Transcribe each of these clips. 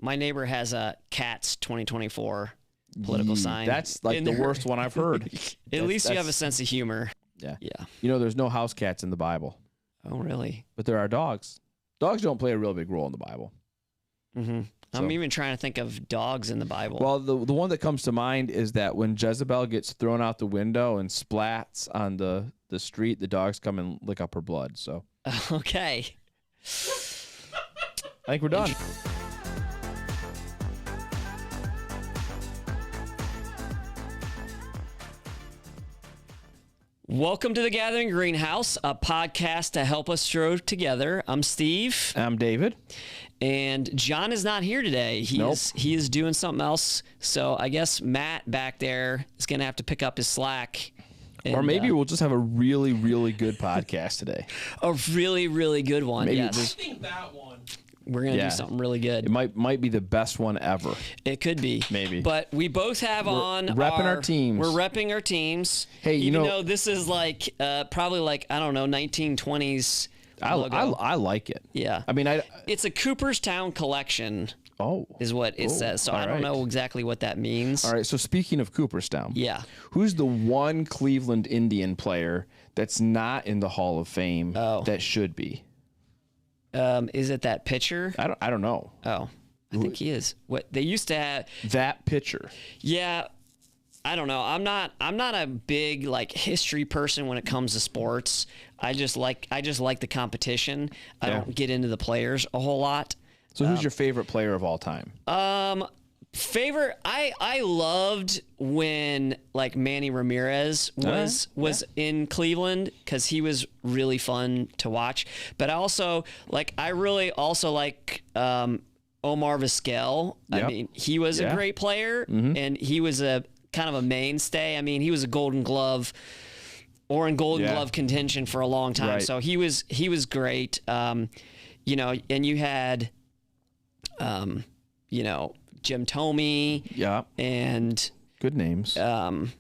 My neighbor has a Cats 2024 political sign. That's like the worst one I've heard. At least you have a sense of humor. Yeah. Yeah. You know, there's no house cats in the Bible, Oh, really? but there are dogs. Dogs don't play a real big role in the Bible. Mm-hmm. I'm even trying to think of dogs in the Bible. Well, the one that comes to mind is that when Jezebel gets thrown out the window and splats on the street, the dogs come and lick up her blood. So Okay. I think we're done. Welcome to the Gathering Greenhouse, a podcast to help us grow together. I'm Steve. I'm David. And John is not here today. He is doing something else. So I guess Matt back there is going to have to pick up his slack. Or maybe we'll just have a really, really good podcast today. A really, really good one. Maybe yes. I think that one. We're going to do something really good. It might be the best one ever. It could be. Maybe. But we both have repping our teams. We're repping our teams. Hey, even though this is like probably like, I don't know, 1920s logo. I like it. Yeah. I mean, it's a Cooperstown collection. Is what it says. So I don't know exactly what that means. All right. So speaking of Cooperstown. Yeah. Who's the one Cleveland Indian player that's not in the Hall of Fame that should be? Is it that pitcher? I don't know. Oh, I think he is. What they used to have. That pitcher. Yeah. I don't know. I'm not a big like history person when it comes to sports. I just like the competition. I don't get into the players a whole lot. So who's your favorite player of all time? Favorite, I loved when like Manny Ramirez was in Cleveland because he was really fun to watch. But I really also like Omar Vizquel. Yep. I mean, he was a great player and he was a kind of a mainstay. I mean, he was a Golden Glove or in Golden Glove contention for a long time. Right. So he was great. And you had Jim Thome. Yeah. And good names. You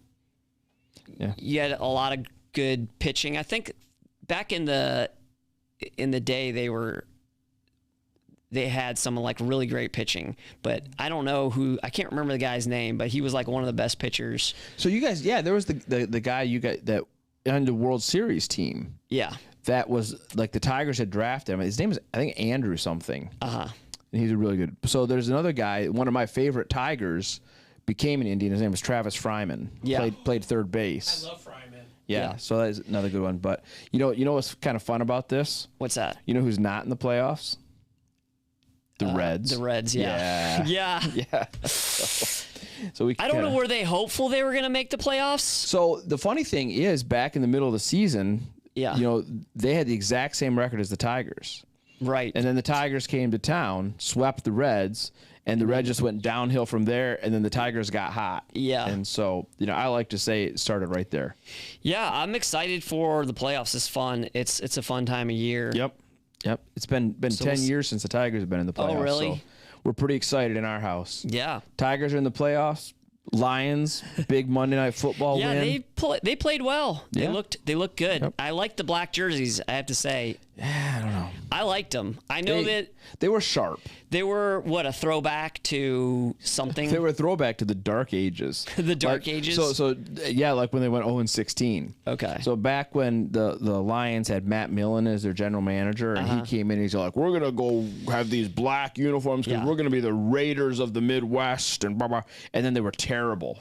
had a lot of good pitching. I think back in the day they had some like really great pitching, but I don't know I can't remember the guy's name, but he was like one of the best pitchers. So you guys, there was the guy you got that on the World Series team. Yeah. That was like the Tigers had drafted him. His name is, I think, Andrew something. Uh-huh. And he's a really good. So there's another guy, one of my favorite Tigers became an Indian. His name was Travis Fryman. Yeah. Played third base. I love Fryman. Yeah. So that's another good one. But you know what's kind of fun about this? What's that? You know who's not in the playoffs? The Reds. The Reds, yeah. Yeah. Yeah. So I don't know, were they hopeful they were going to make the playoffs? So the funny thing is, back in the middle of the season, they had the exact same record as the Tigers. Right. And then the Tigers came to town, swept the Reds, and the Reds just went downhill from there, and then the Tigers got hot. Yeah. And so, I like to say it started right there. Yeah, I'm excited for the playoffs. It's fun. It's a fun time of year. Yep. It's been 10 years since the Tigers have been in the playoffs. Oh, really? So we're pretty excited in our house. Yeah. Tigers are in the playoffs. Lions, big Monday Night Football win. Yeah, they played well. Yeah. They looked good. Yep. I liked the black jerseys, I have to say. Yeah, I don't know. I liked them. I know that they were sharp. they were a throwback to something. They were a throwback to the Dark Ages. The Dark Ages? So like when they went 0-16. Okay. So back when the Lions had Matt Millen as their general manager, and he came in and he's like, we're going to go have these black uniforms because we're going to be the Raiders of the Midwest and blah, blah. And then they were terrible.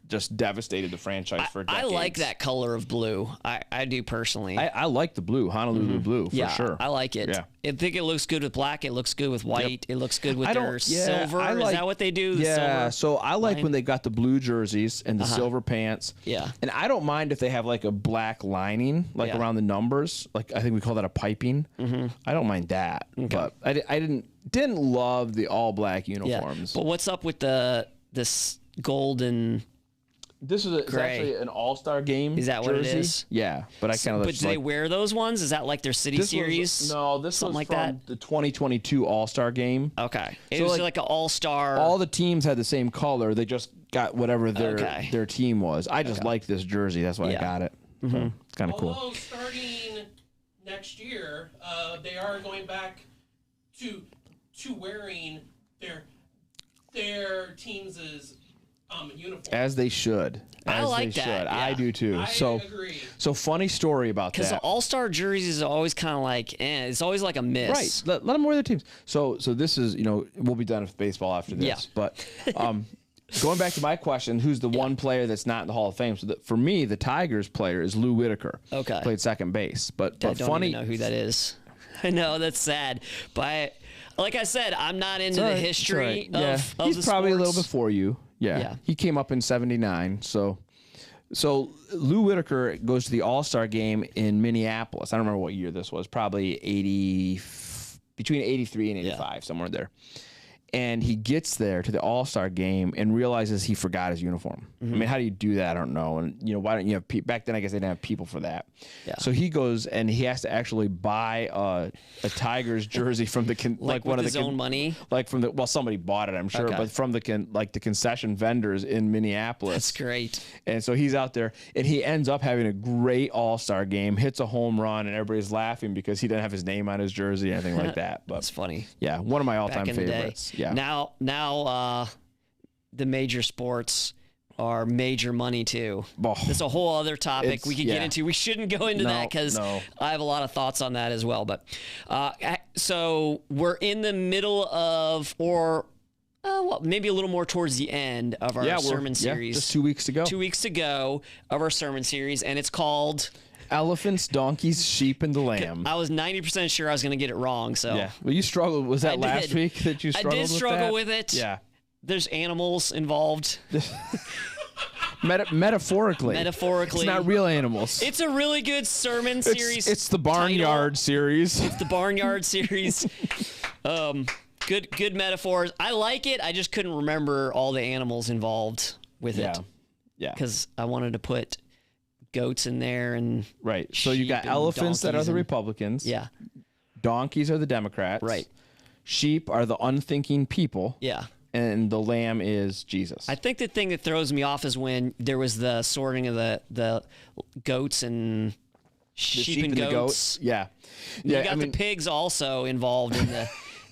Just devastated the franchise for decades. I like that color of blue. I do personally. I like the blue, Honolulu blue, for sure. I like it. Yeah. I think it looks good with black. It looks good with white. It looks good with their silver. Is that what they do? The silver so I like line? when they got the blue jerseys and the silver pants. Yeah. And I don't mind if they have like a black lining, around the numbers. Like I think we call that a piping. Mm-hmm. I don't mind that. Okay. But I didn't love the all black uniforms. But what's up with this golden? This is it's actually an all-star game. Is that jersey. What it is? Yeah, but I kind of. But do they wear those ones? Is that like their city series? This something was like from that? the 2022 All-Star game. Okay, it was like an all-star. All the teams had the same color. They just got whatever their team was. I just liked this jersey. That's why I got it. Mm-hmm. So, it's kind of cool. Although starting next year, they are going back to wearing their teams' uniform. As they should. I As like they that, should. yeah. I do too. I so agree. So funny story about Because the that. all-star jerseys are always kind of like, it's always like a miss. Right. Let them wear their teams. So this is, we'll be done with baseball after this. Yeah. But going back to my question, who's the one player that's not in the Hall of Fame? So for me, the Tigers player is Lou Whitaker. Okay. Played second base. But I don't funny. even know who that is. I know, that's sad. But like I said, I'm not into the history of he's the probably a little sports. before you. Yeah. Yeah. He came up in '79. So Lou Whitaker goes to the All-Star game in Minneapolis. I don't remember what year this was. Probably between 83 and 85, somewhere there. And he gets there to the All-Star game and realizes he forgot his uniform. I mean, how do you do that? I don't know. And, why don't you have people? Back then, I guess they didn't have people for that. Yeah. So he goes and he has to actually buy a Tigers jersey from the Like one with of the his own money? like from the somebody bought it, I'm sure, Okay. but from the concession vendors in Minneapolis. That's great. And so he's out there, and he ends up having a great All-Star game, hits a home run, and everybody's laughing because he didn't have his name on his jersey, anything like that. But That's funny. yeah, one of my all-time Back in the favorites. day. Yeah. Now, the major sports are major money too. Oh, That's a whole other topic It's- we could yeah. get into. We shouldn't go into No, that because no. I have a lot of thoughts on that as well. But so we're in the middle of, maybe a little more towards the end of our sermon series. just 2 weeks to go. 2 weeks to go of our sermon series, and it's called. Elephants, donkeys, sheep, and the lamb. I was 90% sure I was going to get it wrong. So Yeah. Well, you struggled. Was that I last did. week that you I struggled did struggle that? with it. Yeah. There's animals involved. Metaphorically. Metaphorically. It's not real animals. It's a really good sermon series. It's the Barnyard series. The Barnyard series. Good metaphors. I like it. I just couldn't remember all the animals involved with Yeah. it Yeah. because I wanted to put goats in there and Right. So you sheep got and elephants that are donkeys the and- Republicans. yeah, Donkeys are the Democrats. right. Sheep are the unthinking people. Yeah. And the lamb is Jesus. I think the thing that throws me off is when there was the sorting of the goats and the sheep and goats. Yeah. You Yeah. got the pigs also involved in the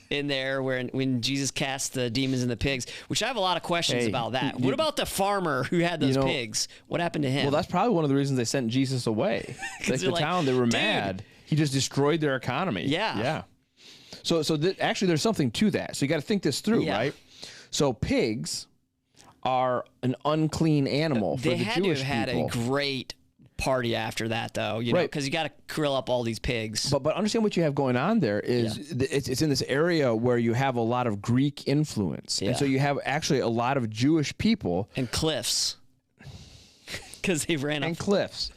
in there when Jesus cast the demons in the pigs, which I have a lot of questions Hey, about that. you- What about the farmer who had those know- pigs? What happened to him? Well, that's probably one of the reasons they sent Jesus away. Like they're the like, town, they were "Dude." mad. He just destroyed their economy. Yeah. Yeah. So actually, there's something to that. So you got to think this through, Yeah. right? So pigs are an unclean animal for they the had Jewish to have had people. a great party after that, though. You know, Right. because you got to grill up all these pigs. But understand what you have going on there is it's in this area where you have a lot of Greek influence, Yeah. and so you have actually a lot of Jewish people and cliffs, because they ran and up. cliffs,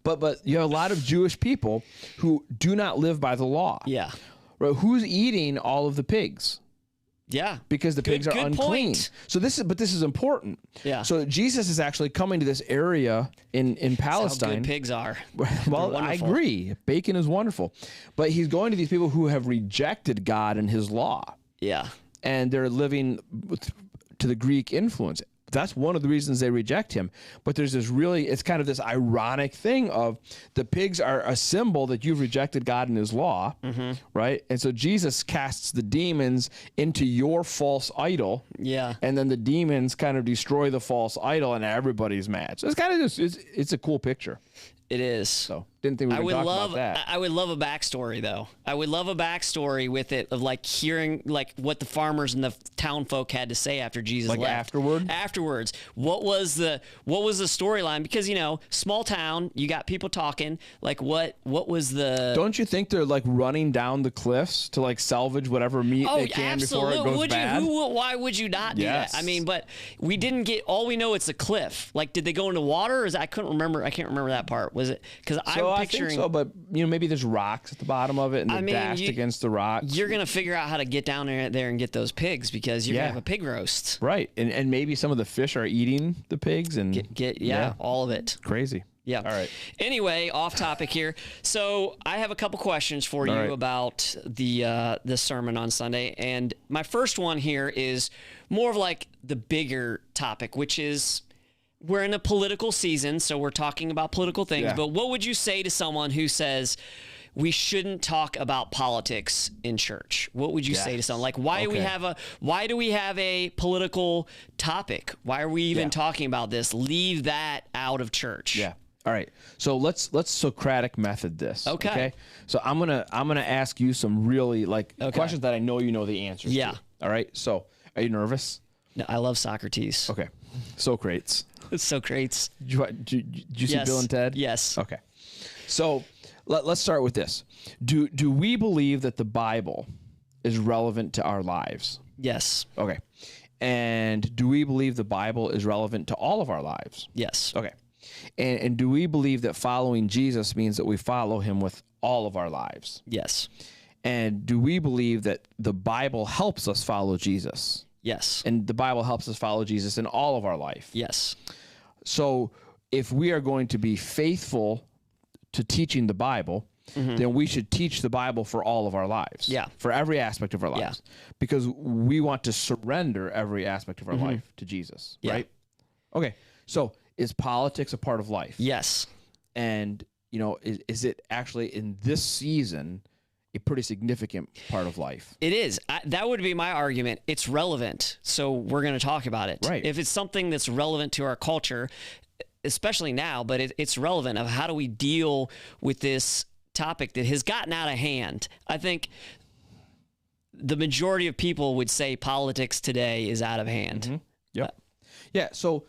but you have a lot of Jewish people who do not live by the law. Yeah, Right? Who's eating all of the pigs? yeah. Because the pigs are good unclean. point. So this is important. Yeah. So Jesus is actually coming to this area in How Palestine. good pigs are. Well, They're I wonderful. agree. Bacon is wonderful, but he's going to these people who have rejected God and His law, Yeah, and they're living to the Greek influence. That's one of the reasons they reject him. But there's it's kind of this ironic thing of the pigs are a symbol that you've rejected God and His law, right? And so Jesus casts the demons into your false idol, yeah. and then the demons kind of destroy the false idol, and everybody's mad. So it's kind of it's a cool picture. It is. So didn't think we I would would talk love. about that. I would love a backstory though. I would love a backstory with it of like hearing like what the farmers and the town folk had to say after Jesus Like left. afterward? Afterwards, what was the storyline? Because small town, you got people talking. Like what was the? Don't you think they're like running down the cliffs to like salvage whatever meat Oh, they can before it absolutely. goes Would bad? you? Why would you not do Yes. that? I mean, but we didn't get. All we know, it's a cliff. Like, did they go into water? Or I couldn't remember. I can't remember that part. Was it? Because So I'm I picturing. think so, but maybe there's rocks at the bottom of it, and they dashed against the rocks. You're gonna figure out how to get down there and get those pigs because you're Yeah. gonna have a pig roast. Right, and maybe some of the fish are eating the pigs and Get all of it. crazy. Yeah. All right. Anyway, off topic here. So I have a couple questions for you right. about the sermon on Sunday, and my first one here is more of like the bigger topic, which is we're in a political season, so we're talking about political things. Yeah. But what would you say to someone who says, we shouldn't talk about politics in church. What would you say to someone like, why do we have a political topic? Why are we even talking about this? Leave that out of church. Yeah. All right. So let's Socratic method this. Okay. So I'm gonna ask you some really questions that I know you know the answers to. All right. So are you nervous? No, I love Socrates. Okay. Socrates. It's Socrates. Did you see Bill and Ted? Yes. Okay. So let's start with this. Do we believe that the Bible is relevant to our lives? Yes. Okay. And do we believe the Bible is relevant to all of our lives? Yes. Okay. And do we believe that following Jesus means that we follow him with all of our lives? Yes. And do we believe that the Bible helps us follow Jesus? Yes. And the Bible helps us follow Jesus in all of our life? Yes. So if we are going to be faithful to teaching the Bible, then we should teach the Bible for all of our lives. Yeah. For every aspect of our lives. Because we want to surrender every aspect of our life to Jesus. Yeah. Right? Okay. So is politics a part of life? Yes. And, is it actually in this season a pretty significant part of life? It is. That would be my argument. It's relevant, so we're going to talk about it. Right. If it's something that's relevant to our culture, especially now, but it's relevant of how do we deal with this topic that has gotten out of hand. I think the majority of people would say politics today is out of hand. Yep. Yeah. So,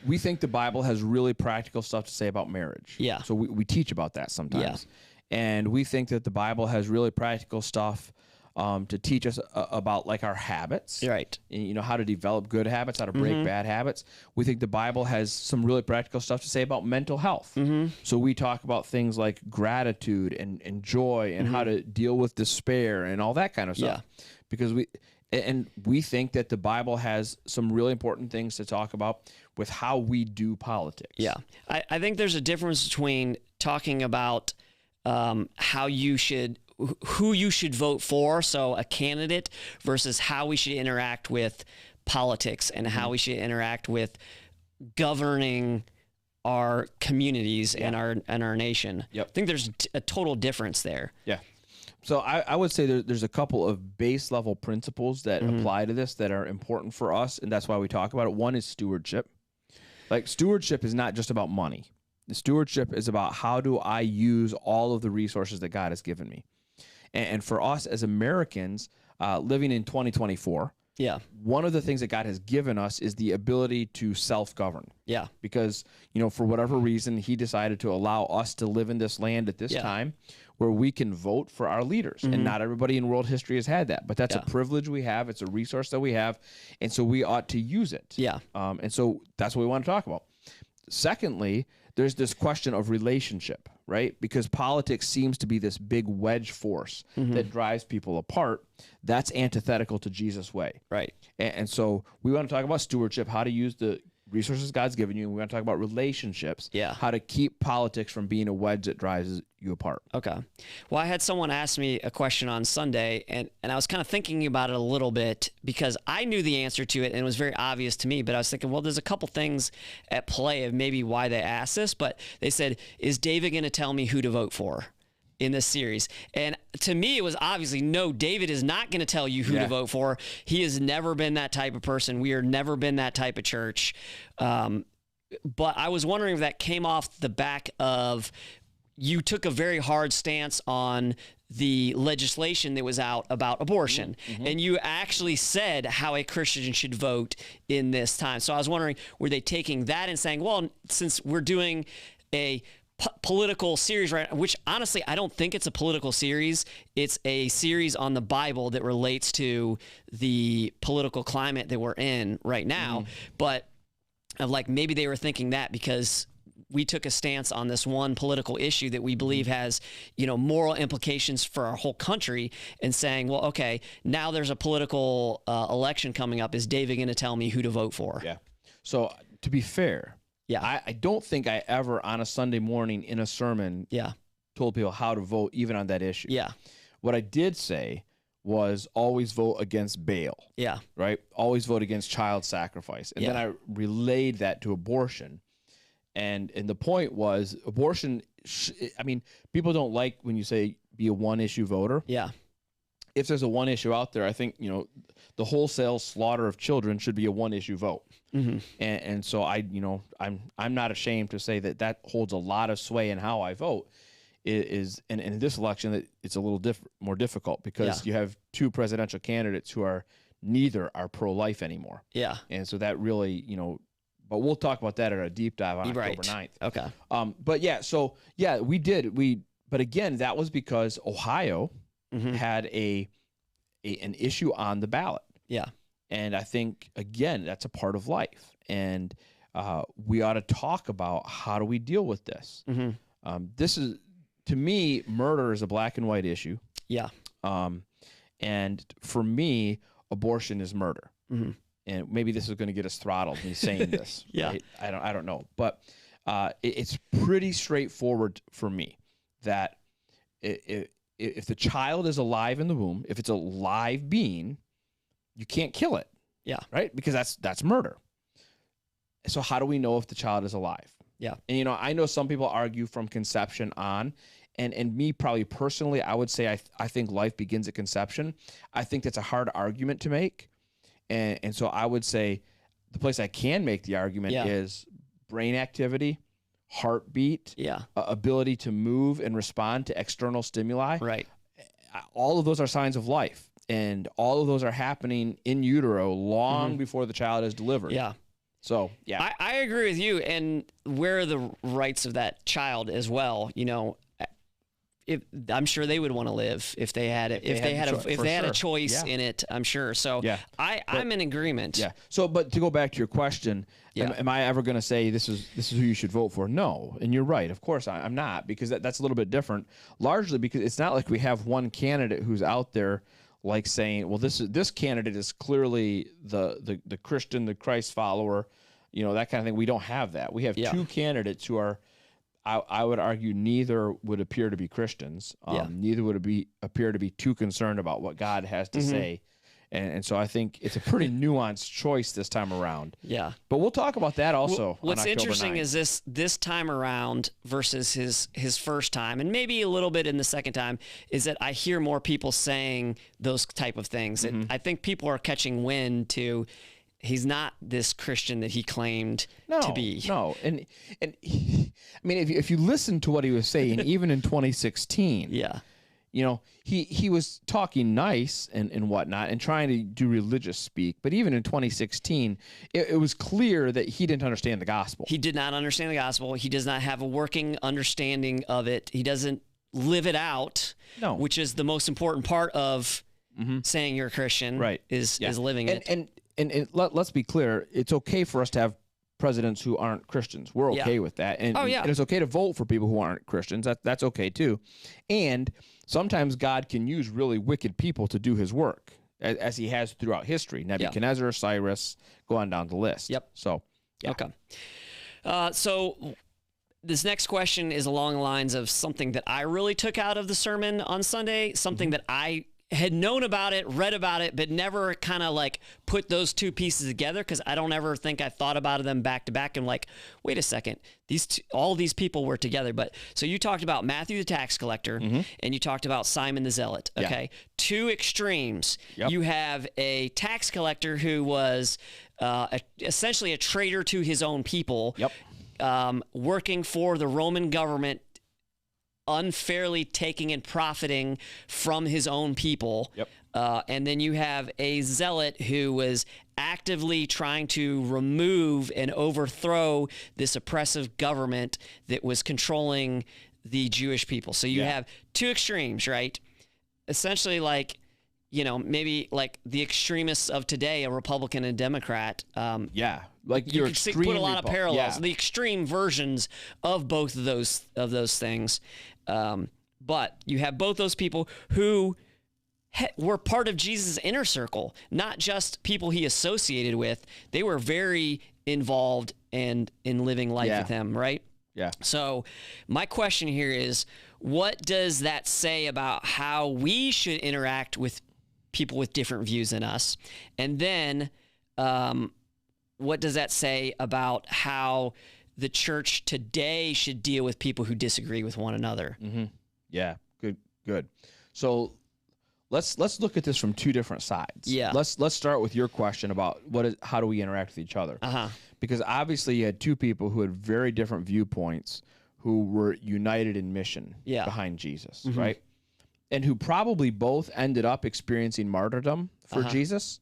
we think the Bible has really practical stuff to say about marriage. Yeah. So we teach about that sometimes. And we think that the Bible has really practical stuff to teach us about our habits. Right. And, how to develop good habits, how to break bad habits. We think the Bible has some really practical stuff to say about mental health. So we talk about things like gratitude and joy and how to deal with despair and all that kind of stuff. Because we think that the Bible has some really important things to talk about with how we do politics. Yeah. I think there's a difference between talking about who you should vote for, so a candidate, versus how we should interact with politics and how we should interact with governing our communities and our nation. Yep. I think there's a total difference there. Yeah. So I would say there's a couple of base level principles that apply to this that are important for us, and that's why we talk about it. One is stewardship. Stewardship is not just about money. The stewardship is about how do I use all of the resources that God has given me. And for us as Americans living in 2024, one of the things that God has given us is the ability to self-govern. Yeah. Because, for whatever reason, he decided to allow us to live in this land at this time where we can vote for our leaders. And not everybody in world history has had that. But that's a privilege we have. It's a resource that we have. And so we ought to use it. Yeah. And so that's what we want to talk about. Secondly, there's this question of relationship, right? Because politics seems to be this big wedge force that drives people apart. That's antithetical to Jesus' way. Right. And so we want to talk about stewardship, how to use the resources God's given you. And we want to talk about relationships, how to keep politics from being a wedge that drives you apart. Okay. Well, I had someone ask me a question on Sunday, and I was kind of thinking about it a little bit because I knew the answer to it and it was very obvious to me, but I was thinking, well, there's a couple things at play of maybe why they asked this, but they said, is David going to tell me who to vote for in this series? And to me, it was obviously, no, David is not going to tell you who to vote for. He has never been that type of person. We have never been that type of church. But I was wondering if that came off the back of you took a very hard stance on the legislation that was out about abortion. And you actually said how a Christian should vote in this time. So I was wondering, were they taking that and saying, well, since we're doing a political series, right, which honestly, I don't think it's a political series. It's a series on the Bible that relates to the political climate that we're in right now. But maybe they were thinking that because we took a stance on this one political issue that we believe has, moral implications for our whole country, and saying, well, okay, now there's a political election coming up. Is David going to tell me who to vote for? Yeah. So to be fair, I don't think I ever on a Sunday morning in a sermon told people how to vote even on that issue. Yeah. What I did say was always vote against Baal. Yeah. Right? Always vote against child sacrifice. And then I relayed that to abortion. And the point was, abortion I mean, people don't like when you say be a one issue voter. Yeah. If there's a one issue out there, I think, the wholesale slaughter of children should be a one issue vote. And so I'm not ashamed to say that holds a lot of sway in how I vote. Is and in this election that it's a little more difficult because you have two presidential candidates who are neither are pro-life anymore. Yeah. And so that really, but we'll talk about that at a deep dive on October 9th. Okay. But we did. But again, that was because Ohio had an issue on the ballot. Yeah. And I think, again, that's a part of life. And we ought to talk about how do we deal with this. This is, to me, murder is a black and white issue. Yeah. And for me, abortion is murder. And maybe this is going to get us throttled, me saying this. Yeah. Right? I don't know. But it's pretty straightforward for me that if the child is alive in the womb, if it's a live being, you can't kill it. Yeah. Right? Because that's murder. So how do we know if the child is alive? Yeah. And, I know some people argue from conception on, and me probably personally, I would say I think life begins at conception. I think that's a hard argument to make. And so I would say the place I can make the argument is brain activity, heartbeat, ability to move and respond to external stimuli. Right. All of those are signs of life. And all of those are happening in utero long before the child is delivered. Yeah. So, yeah. I agree with you. And where are the rights of that child as well? I'm sure they would want to live if they had it. If they had a choice in it, I'm sure. So I'm in agreement. Yeah. So, but to go back to your question, am I ever going to say this is who you should vote for? No. And you're right. Of course I'm not, because that's a little bit different. Largely because it's not like we have one candidate who's out there like saying, well, this candidate is clearly the Christian, the Christ follower, that kind of thing. We don't have that. We have two candidates who are, I would argue, neither would appear to be Christians. Neither would appear to be too concerned about what God has to say. And so I think it's a pretty nuanced choice this time around. Yeah. But we'll talk about that also. What's interesting 9th. is this time around versus his first time, and maybe a little bit in the second time, is that I hear more people saying those type of things. And I think people are catching wind to he's not this Christian that he claimed to be. No. And I mean, if you listen to what he was saying, even in 2016, he was talking nice and whatnot and trying to do religious speak. But even in 2016, it was clear that he didn't understand the gospel. He did not understand the gospel. He does not have a working understanding of it. He doesn't live it out, which is the most important part of saying you're a Christian, right? Is living it. And let's be clear, it's okay for us to have presidents who aren't Christians. We're okay with that. And, and it's okay to vote for people who aren't Christians. That's okay too. And sometimes God can use really wicked people to do his work, as he has throughout history. Nebuchadnezzar, Cyrus, go on down the list. Yep. So, Okay. So this next question is along the lines of something that I really took out of the sermon on Sunday, something that I had known about it, read about it, but never kind of like put those two pieces together, because I don't ever think I thought about them back to back and like, wait a second, all these people were together. But so you talked about Matthew the tax collector and you talked about Simon the zealot. Okay. Two extremes. You have a tax collector who was essentially a traitor to his own people, working for the Roman government, unfairly taking and profiting from his own people. And then you have a zealot who was actively trying to remove and overthrow this oppressive government that was controlling the Jewish people. So you have two extremes, right? Essentially like, maybe like the extremists of today, a Republican and Democrat. Like you could put a lot of parallels, the extreme versions of both of those things. But you have both those people who were part of Jesus' inner circle, not just people he associated with. They were very involved and in living life with him, right? Yeah. So my question here is, what does that say about how we should interact with people with different views than us? And then what does that say about how the church today should deal with people who disagree with one another. Yeah, good. So let's look at this from two different sides. Yeah. Let's start with your question about how do we interact with each other? Because obviously you had two people who had very different viewpoints who were united in mission behind Jesus, right? And who probably both ended up experiencing martyrdom for Jesus,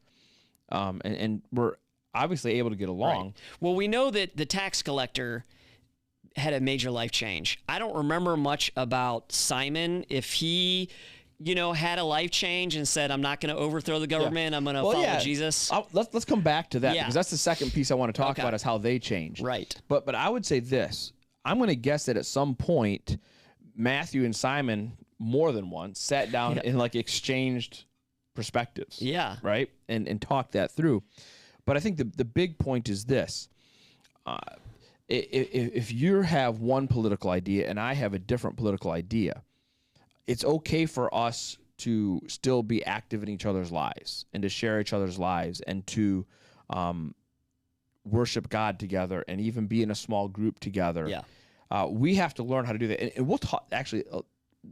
and were obviously able to get along. Right. Well, we know that the tax collector had a major life change. I don't remember much about Simon. If he, had a life change and said, I'm not going to overthrow the government, I'm going to follow Jesus. Let's come back to that because that's the second piece I want to talk about is how they changed. Right. But I would say this. I'm going to guess that at some point, Matthew and Simon, more than once, sat down and exchanged perspectives. Yeah. Right? And talked that through. But I think the big point is this. If you have one political idea and I have a different political idea, it's okay for us to still be active in each other's lives and to share each other's lives and to worship God together and even be in a small group together. Yeah. We have to learn how to do that. And we'll talk actually.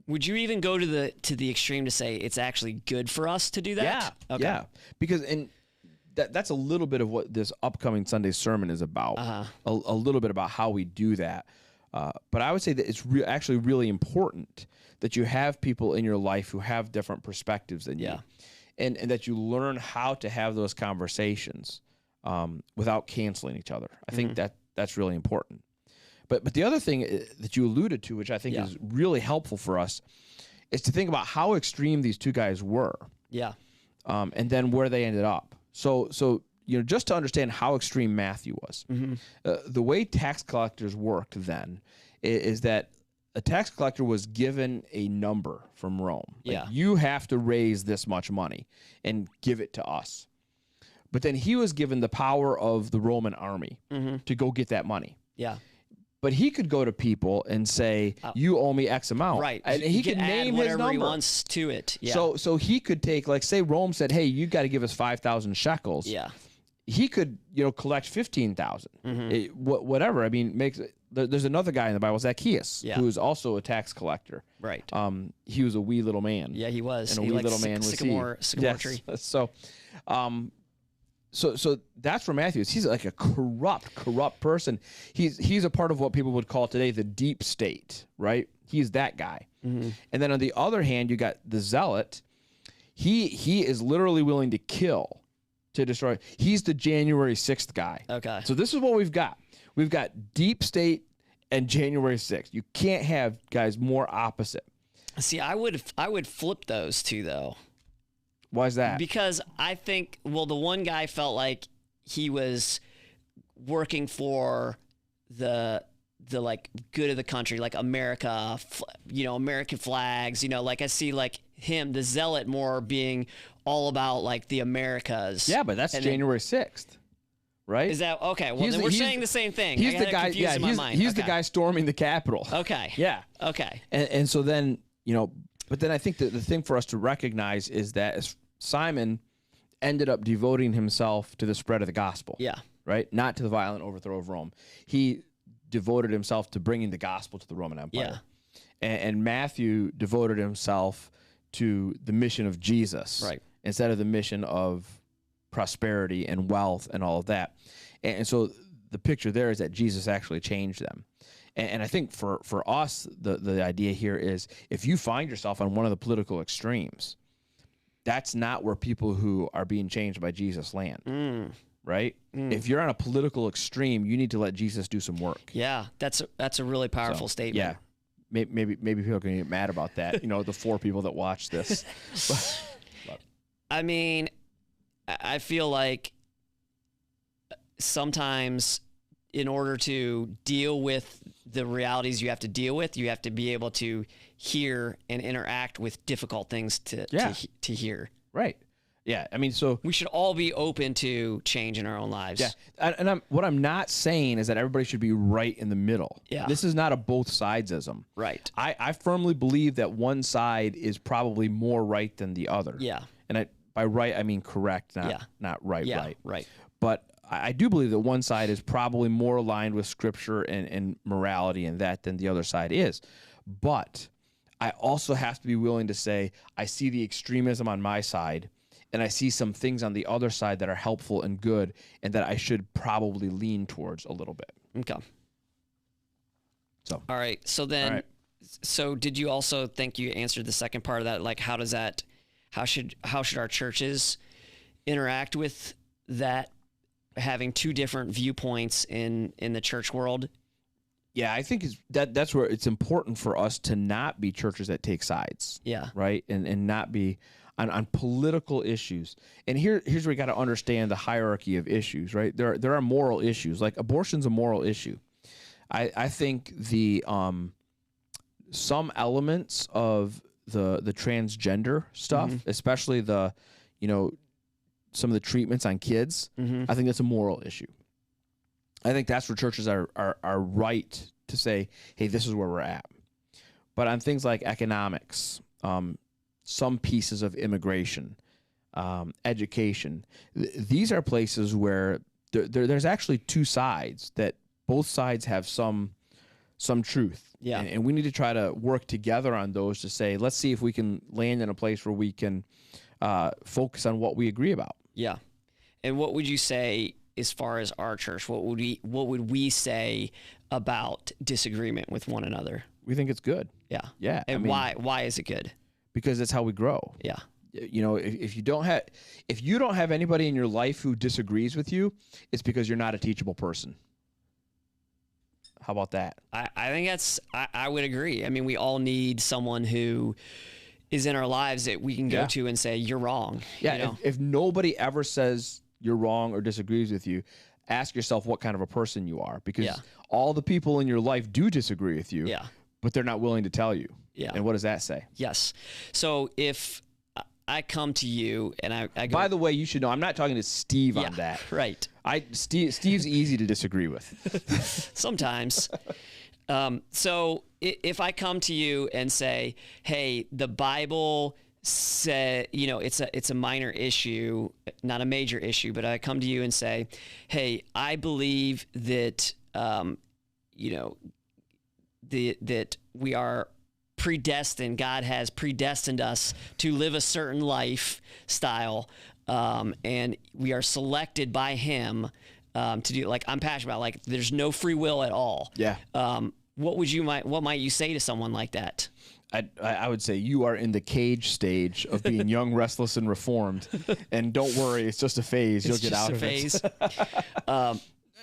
Would you even go to the extreme to say it's actually good for us to do that? Yeah. Okay. Yeah. Because that's a little bit of what this upcoming Sunday sermon is about. A little bit about how we do that. But I would say that it's actually really important that you have people in your life who have different perspectives than you. And that you learn how to have those conversations without canceling each other. I think that's really important. But the other thing that you alluded to, which I think is really helpful for us, is to think about how extreme these two guys were. Yeah. And then where they ended up. So just to understand how extreme Matthew was, the way tax collectors worked then is that a tax collector was given a number from Rome. You have to raise this much money and give it to us. But then he was given the power of the Roman army to go get that money. Yeah. But he could go to people and say, you owe me X amount. Right. And he could name his number. He wants to it. Yeah. So he could take, say Rome said, hey, you got to give us 5,000 shekels. Yeah. He could, collect 15,000. Whatever. I mean, there's another guy in the Bible, Zacchaeus, who is also a tax collector. Right. He was a wee little man. Yeah, he was. And a wee little man was sycamore tree. So, So that's where Matthew is. He's like a corrupt person. He's a part of what people would call today the deep state, right? He's that guy. And then on the other hand, you got the zealot. He is literally willing to kill, to destroy. He's the January 6th guy. Okay. So this is what we've got. We've got deep state and January 6th. You can't have guys more opposite. See, I would flip those two though. Why is that? Because I think, the one guy felt like he was working for the good of the country, like America, American flags, I see him, the zealot, more being all about the Americas. Yeah, but that's January 6th. Right? Is that okay? Well, then we're saying the same thing. He's the guy. Yeah, he's the guy storming the Capitol. Okay. Yeah. Okay. And so then but then I think that the thing for us to recognize is that as Simon ended up devoting himself to the spread of the gospel. Yeah. Right? Not to the violent overthrow of Rome. He devoted himself to bringing the gospel to the Roman Empire. Yeah. And Matthew devoted himself to the mission of Jesus. Right. Instead of the mission of prosperity and wealth and all of that. And so the picture there is that Jesus actually changed them. And I think for us, the idea here is if you find yourself on one of the political extremes, that's not where people who are being changed by Jesus land. Right? If you're on a political extreme, you need to let Jesus do some work. Yeah, that's a really powerful statement. Yeah. Maybe people can get mad about that, the 4 people that watch this. But. I mean, I feel like sometimes in order to deal with the realities you have to deal with, you have to be able to hear and interact with difficult things to hear. Right. Yeah. I mean, so we should all be open to change in our own lives. Yeah. And what I'm not saying is that everybody should be right in the middle. Yeah. This is not a both sidesism. Right. I firmly believe that one side is probably more right than the other. Yeah. By right, I mean correct, not right. Yeah, right. right. But I do believe that one side is probably more aligned with Scripture and morality and that than the other side is. But I also have to be willing to say I see the extremism on my side, and I see some things on the other side that are helpful and good, and that I should probably lean towards a little bit. Okay. So. All right. So then, All right. So did you also think you answered the second part of that? Like, how should our churches interact with that, having two different viewpoints in the church world? Yeah, I think that's where it's important for us to not be churches that take sides. Yeah. Right? And not be on political issues. And here's where you got to understand the hierarchy of issues, right? There are moral issues. Like abortion's a moral issue. I think the some elements of the transgender stuff, especially the, some of the treatments on kids, I think that's a moral issue. I think that's where churches are right to say, hey, this is where we're at. But on things like economics, some pieces of immigration, education, these are places where there's actually two sides, that both sides have some truth. Yeah. And we need to try to work together on those to say, let's see if we can land in a place where we can focus on what we agree about. Yeah. And what would you say as far as our church? What would we say about disagreement with one another? We think it's good. Yeah. Yeah. And why is it good? Because that's how we grow. Yeah. If you don't have anybody in your life who disagrees with you, it's because you're not a teachable person. How about that? I think I would agree. I mean, we all need someone who is in our lives that we can go to and say, you're wrong. Yeah. If nobody ever says you're wrong or disagrees with you, ask yourself what kind of a person you are, because all the people in your life do disagree with you, but they're not willing to tell you. Yeah. And what does that say? Yes. So if I come to you and I go, by the way, you should know, I'm not talking to Steve on that. Right. Steve's easy to disagree with. Sometimes. So if I come to you and say, hey, the Bible said, it's a minor issue, not a major issue, but I come to you and say, hey, I believe that, that we are predestined. God has predestined us to live a certain lifestyle, and we are selected by Him to do. Like, I'm passionate about, like, there's no free will at all. Yeah. What might you say to someone like that? I would say you are in the cage stage of being young, restless, and reformed, and don't worry, it's just a phase. You'll get out of it.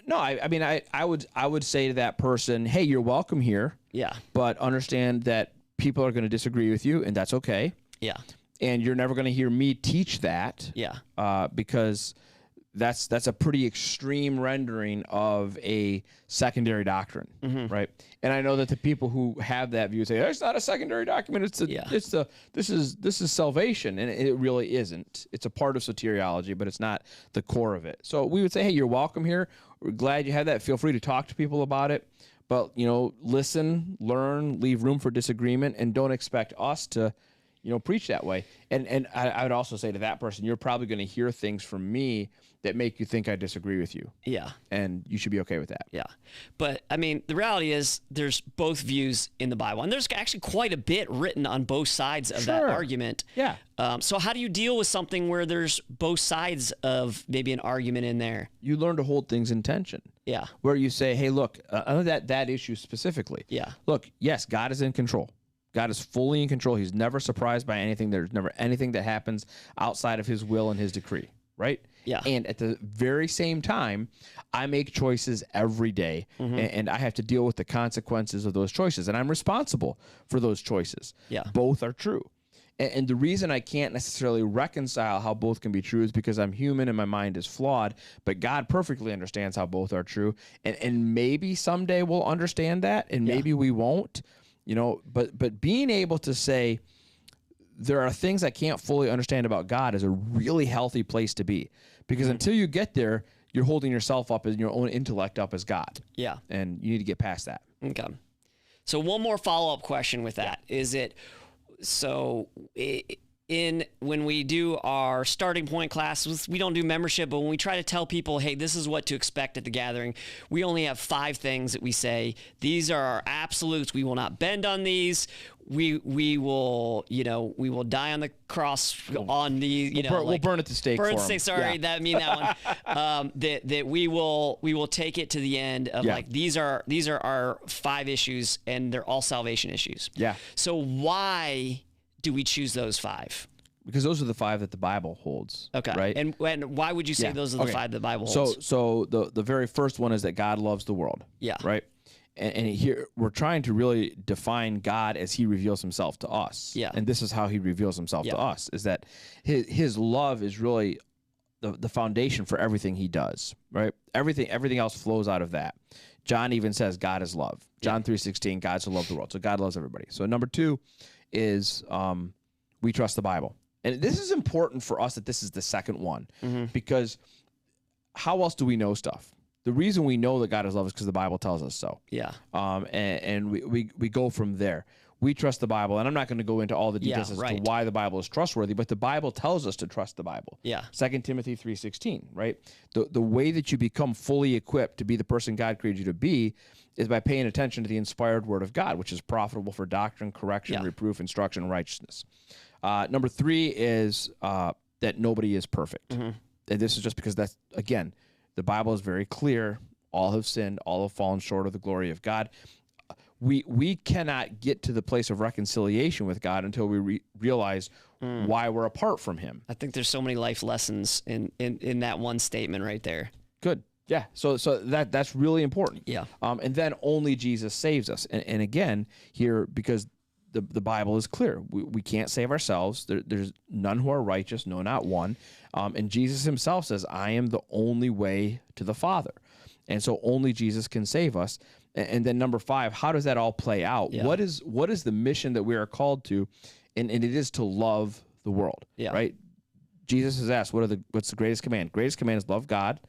No, I would say to that person, hey, you're welcome here. Yeah. But understand that people are going to disagree with you, and that's okay. Yeah. And you're never going to hear me teach that. Yeah. Because that's a pretty extreme rendering of a secondary doctrine, right? And I know that the people who have that view say, it's not a secondary document, this is salvation, and it really isn't. It's a part of soteriology, but it's not the core of it. So we would say, hey, you're welcome here. We're glad you have that. Feel free to talk to people about it. But, listen, learn, leave room for disagreement, and don't expect us to, preach that way. And I would also say to that person, you're probably going to hear things from me that make you think I disagree with you. Yeah. And you should be okay with that. Yeah. But, I mean, the reality is there's both views in the Bible. And there's actually quite a bit written on both sides of that argument. Yeah. So how do you deal with something where there's both sides of maybe an argument in there? You learn to hold things in tension. Yeah. Where you say, hey, look, that issue specifically. Yeah. Look, yes, God is in control. God is fully in control. He's never surprised by anything. There's never anything that happens outside of His will and His decree, right? Yeah. And at the very same time, I make choices every day, and I have to deal with the consequences of those choices, and I'm responsible for those choices. Yeah. Both are true. And the reason I can't necessarily reconcile how both can be true is because I'm human and my mind is flawed, but God perfectly understands how both are true. And maybe someday we'll understand that, and maybe we won't. But being able to say there are things I can't fully understand about God is a really healthy place to be, because until you get there, you're holding yourself up and your own intellect up as God. Yeah. And you need to get past that. Okay. So one more follow-up question with that. Is it, if when we do our starting point classes, we don't do membership, but when we try to tell people, hey, this is what to expect at the gathering, we only have 5 things that we say. These are our absolutes. We will not bend on these. We will, we will die on the cross on the, we'll burn at the stake. Burn at for the them. stake. Sorry, that one. That we will take it to the end of like these are our 5 issues, and they're all salvation issues. Yeah. So why do we choose those 5? Because those are the 5 that the Bible holds. Okay. Right. And why would you say those are the 5 that the Bible holds? So the very first one is that God loves the world. Yeah. Right. And here we're trying to really define God as He reveals Himself to us. Yeah. And this is how He reveals Himself to us: is that His love is really the foundation for everything He does. Right. Everything else flows out of that. John even says God is love. John 3:16, God so loved the world. So God loves everybody. So number 2 is we trust the Bible. And this is important for us that this is the second one, because how else do we know stuff? The reason we know that God is love is because the Bible tells us so. Yeah. And we go from there. We trust the Bible, and I'm not going to go into all the details as to why the Bible is trustworthy, but the Bible tells us to trust the Bible. Yeah. 2 Timothy 3:16, right? The way that you become fully equipped to be the person God created you to be is by paying attention to the inspired Word of God, which is profitable for doctrine, correction, reproof, instruction, and righteousness. Number 3 is that nobody is perfect. And this is just because that's, again, the Bible is very clear. All have sinned. All have fallen short of the glory of God. We cannot get to the place of reconciliation with God until we realize why we're apart from Him. I think there's so many life lessons in that one statement right there. Good. Yeah. So that's really important. Yeah. And then only Jesus saves us. And again, here, because the Bible is clear. We can't save ourselves. There's none who are righteous, no, not one. And Jesus Himself says, I am the only way to the Father. And so only Jesus can save us. And then number 5, how does that all play out? Yeah. What is the mission that we are called to? And it is to love the world. Yeah. Right? Jesus is asked, what's the greatest command? Greatest command is love God.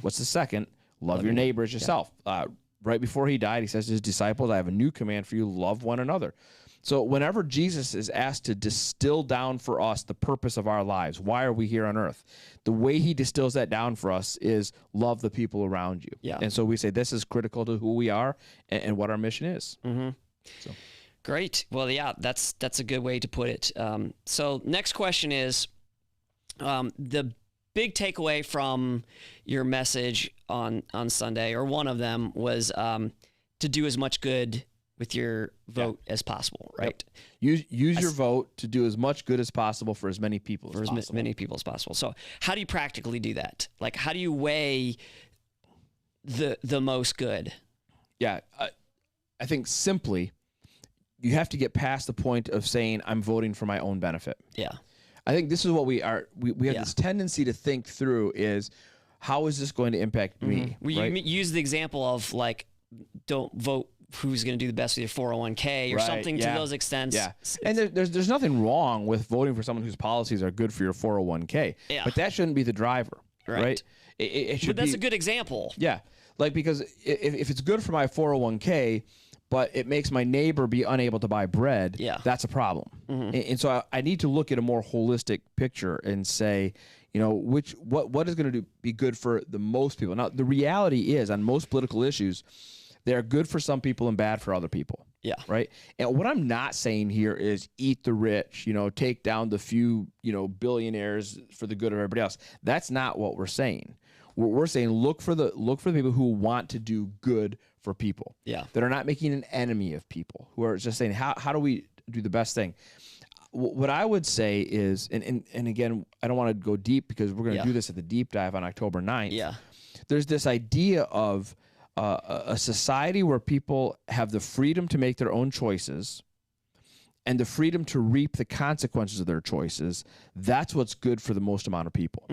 What's the second? Love your neighbor as yourself. Right before He died, He says to His disciples, I have a new command for you, love one another. So whenever Jesus is asked to distill down for us the purpose of our lives, why are we here on earth? The way He distills that down for us is love the people around you. Yeah. And so we say this is critical to who we are and what our mission is. So. Great. Well, yeah, that's a good way to put it. So next question is, the big takeaway from your message on Sunday, or one of them, was to do as much good with your vote as possible, right? Yep. Use your vote to do as much good as possible for as many people as possible. As many people as possible. So how do you practically do that? Like, how do you weigh the most good? Yeah, I think simply, you have to get past the point of saying, I'm voting for my own benefit. Yeah. I think this is what we are. We have this tendency to think through is, how is this going to impact me? Well, right? you use the example of, like, don't vote who's going to do the best with your 401k or something to those extents. Yeah. And there's nothing wrong with voting for someone whose policies are good for your 401k. Yeah. But that shouldn't be the driver. Right. It should but that's be, a good example. Yeah. Like, because if it's good for my 401k, but it makes my neighbor be unable to buy bread, that's a problem. And so I need to look at a more holistic picture and say, what is going to be good for the most people. Now, the reality is, on most political issues, they're good for some people and bad for other people. Yeah. Right. And what I'm not saying here is eat the rich, take down the few, billionaires for the good of everybody else. That's not what we're saying. We're saying look for the people who want to do good for people. Yeah. That are not making an enemy of people, who are just saying, how do we do the best thing? What I would say is, and again, I don't want to go deep because we're going to do this at the deep dive on October 9th. Yeah. There's this idea of a society where people have the freedom to make their own choices and the freedom to reap the consequences of their choices. That's what's good for the most amount of people.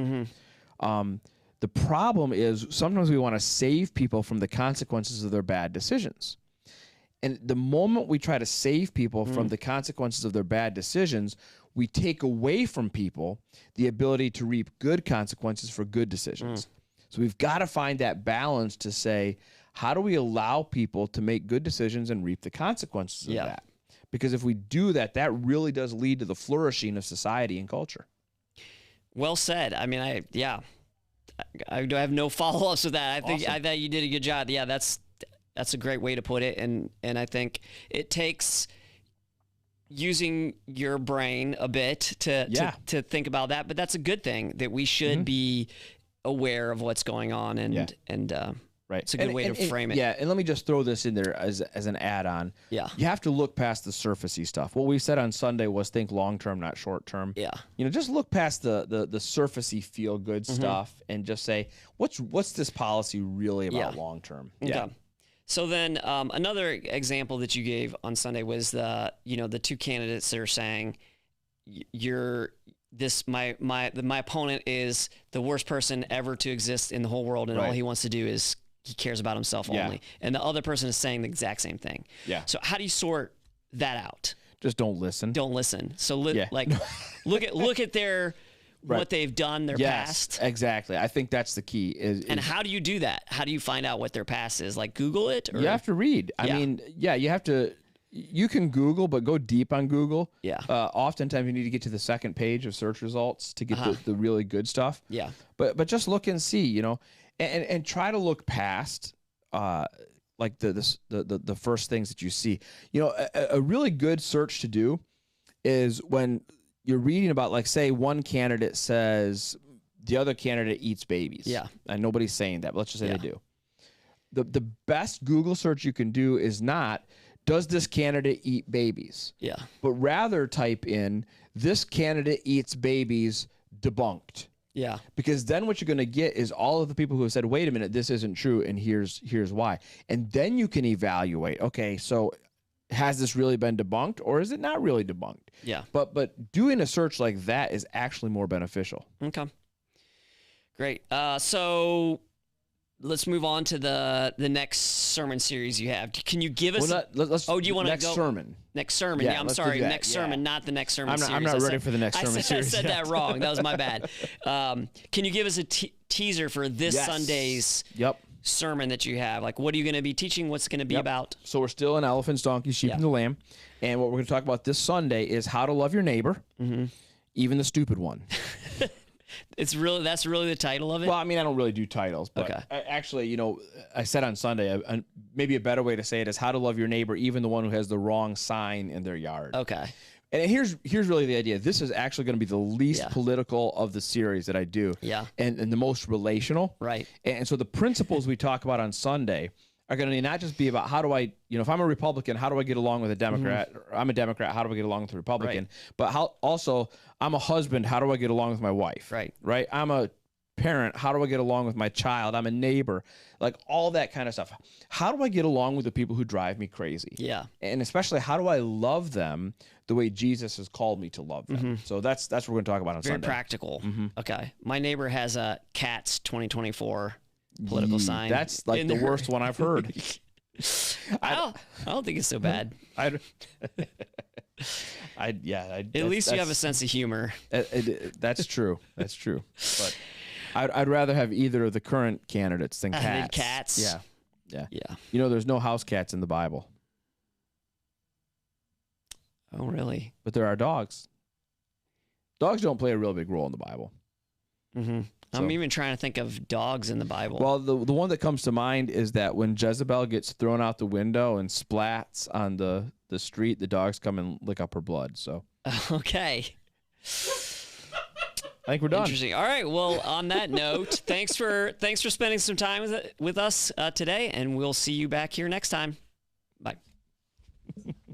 The problem is sometimes we want to save people from the consequences of their bad decisions. And the moment we try to save people from the consequences of their bad decisions, we take away from people the ability to reap good consequences for good decisions. So we've got to find that balance to say, how do we allow people to make good decisions and reap the consequences of that? Because if we do that, that really does lead to the flourishing of society and culture. Well said. I mean, I have no follow-ups with that. I thought you did a good job. Yeah, that's a great way to put it. And I think it takes using your brain a bit to think about that. But that's a good thing, that we should be aware of what's going on, and right. It's a good way to frame it. Yeah, and let me just throw this in there as an add-on. Yeah. You have to look past the surfacey stuff. What we said on Sunday was think long-term, not short-term. Yeah. You know, just look past the surfacey feel-good stuff and just say, what's this policy really about long-term? Yeah. Okay. So then another example that you gave on Sunday was the two candidates that are saying my opponent is the worst person ever to exist in the whole world, and all he wants to do is he cares about himself only. And the other person is saying the exact same thing. Yeah. So how do you sort that out? Just don't listen. Don't listen. So look at their what they've done, their past. Exactly. I think that's the key. And how do you do that? How do you find out what their past is? Like Google it? Or? You have to read. I mean, you have to. You can Google, but go deep on Google. Yeah. Oftentimes you need to get to the second page of search results to get the really good stuff. Yeah. But just look and see, you know, and try to look past like the first things that you see. You know, a really good search to do is when you're reading about, like, say one candidate says the other candidate eats babies. Yeah. And nobody's saying that, but let's just say they do. The best Google search you can do is not, does this candidate eat babies? Yeah. But rather type in, this candidate eats babies, debunked. Yeah. Because then what you're going to get is all of the people who have said, wait a minute, this isn't true, and here's why. And then you can evaluate, okay, so has this really been debunked, or is it not really debunked? Yeah. But doing a search like that is actually more beneficial. Okay. Great. So let's move on to the next sermon series you have. Can you give us? Do you want to go? Next sermon. Yeah, I'm sorry. Next sermon, not the next sermon series. I'm not ready for the next sermon series. I said that wrong. That was my bad. Can you give us a teaser for this Sunday's sermon that you have? Like, what are you going to be teaching? What's it going to be about? So we're still in elephants, donkeys, sheep, and the lamb. And what we're going to talk about this Sunday is how to love your neighbor, even the stupid one. That's really the title of it? Well, I mean, I don't really do titles, but actually, you know, I said on Sunday, maybe a better way to say it is how to love your neighbor, even the one who has the wrong sign in their yard. Okay. And here's really the idea. This is actually going to be the least political of the series that I do. Yeah. And the most relational. Right. And so the principles we talk about on Sunday are going to not just be about how do I, you know, if I'm a Republican, how do I get along with a Democrat? Or I'm a Democrat, how do I get along with a Republican? Right. But how also, I'm a husband, how do I get along with my wife? Right. Right. I'm a parent, how do I get along with my child? I'm a neighbor, like all that kind of stuff. How do I get along with the people who drive me crazy? Yeah. And especially, how do I love them the way Jesus has called me to love them? So that's what we're going to talk about on Sunday. Very practical. Okay. My neighbor has a Cats 2024 political sign. That's like the worst one I've heard. I don't think it's so bad. At least you have a sense of humor. That's true. That's true. But I'd rather have either of the current candidates than cats. Cats. Yeah. You know, there's no house cats in the Bible. Oh, really? But there are dogs. Dogs don't play a real big role in the Bible. I'm even trying to think of dogs in the Bible. Well, the one that comes to mind is that when Jezebel gets thrown out the window and splats on the street, the dogs come and lick up her blood. So okay. I think we're done. Interesting. All right. Well, on that note, thanks for spending some time with us today, and we'll see you back here next time. Bye.